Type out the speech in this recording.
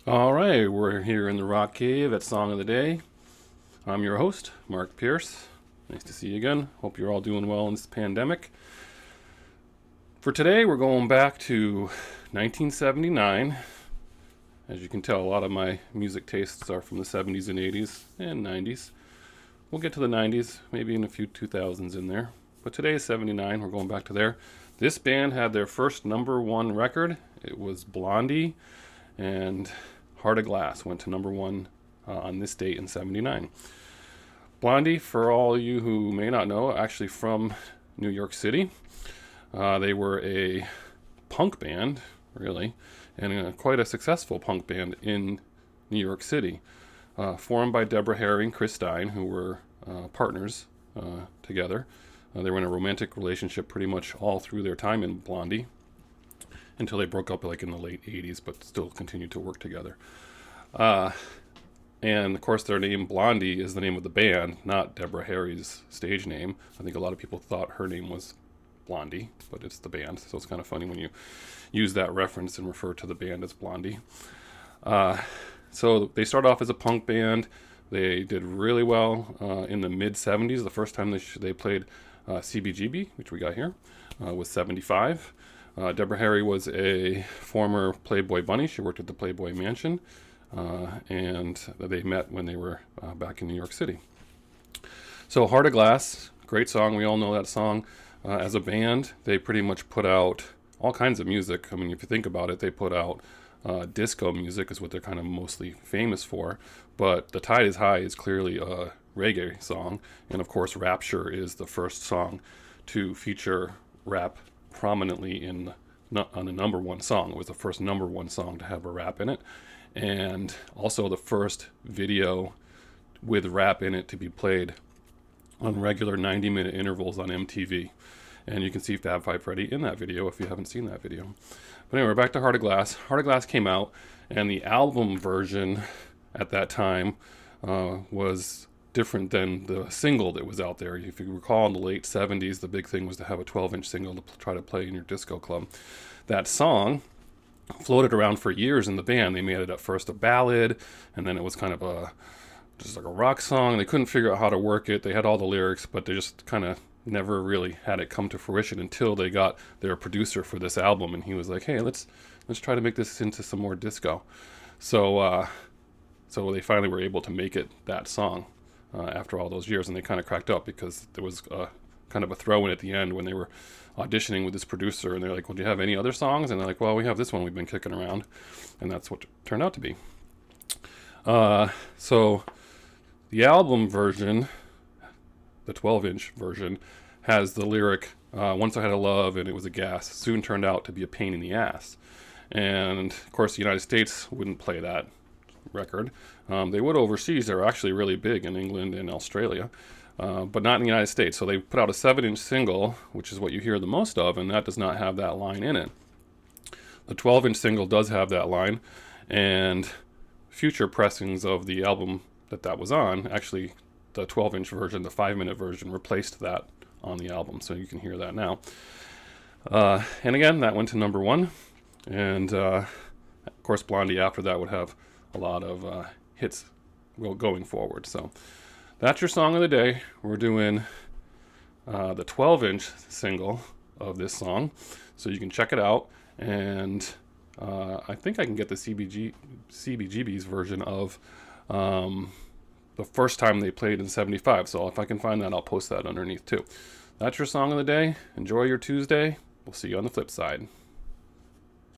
All right, we're here in the Rock Cave at Song of the Day. I'm your host, Mark Pierce. Nice to see you again. Hope you're all doing well in this pandemic. For today, we're going back to 1979. As you can tell, a lot of my music tastes are from the 70s and 80s and 90s. We'll get to the 90s, maybe in a few 2000s in there. But today is 79, we're going back to there. This band had their first number one record. It was Blondie, and Heart of Glass went to number one on this date in 79. Blondie, for all you who may not know, actually from New York City. They were a punk band, really, and quite a successful punk band in New York City. Formed by Deborah Harry and Chris Stein, who were partners together. They were in a romantic relationship pretty much all through their time in Blondie, until they broke up like in the late 80s, but still continued to work together. And of course their name Blondie is the name of the band, not Deborah Harry's stage name. I think a lot of people thought her name was Blondie, but it's the band, so it's kind of funny when you use that reference and refer to the band as Blondie. So they started off as a punk band. They did really well in the mid 70s. The first time they played CBGB, which we got here, was 75. Deborah Harry was a former Playboy bunny. She worked at the Playboy Mansion, and they met when they were back in New York City. So Heart of Glass, great song. We all know that song. As a band, they pretty much put out all kinds of music. I mean, if you think about it, they put out disco music is what they're kind of mostly famous for. But The Tide is High is clearly a reggae song. And of course, Rapture is the first song to feature rap prominently on a number one song. It was the first number one song to have a rap in it, and also the first video with rap in it to be played on regular 90-minute intervals on MTV. And you can see Fab Five Freddy in that video if you haven't seen that video. But anyway, back to Heart of Glass. Heart of Glass came out, and the album version at that time was different than the single that was out there. If you recall, in the late 70s, the big thing was to have a 12-inch single to try to play in your disco club. That song floated around for years in the band. They made it at first a ballad, and then it was kind of just like a rock song. They couldn't figure out how to work it. They had all the lyrics, but they just kind of never really had it come to fruition until they got their producer for this album, and he was like, "Hey, let's try to make this into some more disco." So they finally were able to make it that song. After all those years, and they kind of cracked up because there was kind of a throw-in at the end when they were auditioning with this producer, and they're like, "Well, do you have any other songs?" And they're like, "Well, we have this one we've been kicking around," and that's what it turned out to be. So the album version, the 12-inch version, has the lyric, "Once I had a love and it was a gas, soon turned out to be a pain in the ass." And of course, the United States wouldn't play that record. They would overseas. They're actually really big in England and Australia, but not in the United States. So they put out a 7-inch single, which is what you hear the most of, and that does not have that line in it. The 12-inch single does have that line, and future pressings of the album that was on, actually the 12-inch version, the 5-minute version, replaced that on the album, so you can hear that now. And again, that went to number one, and of course Blondie after that would have a lot of hits going forward. So that's your song of the day. We're doing the 12-inch single of this song, so you can check it out. And I think I can get the CBGB's version of the first time they played in 75. So if I can find that, I'll post that underneath too. That's your song of the day. Enjoy your Tuesday. We'll see you on the flip side.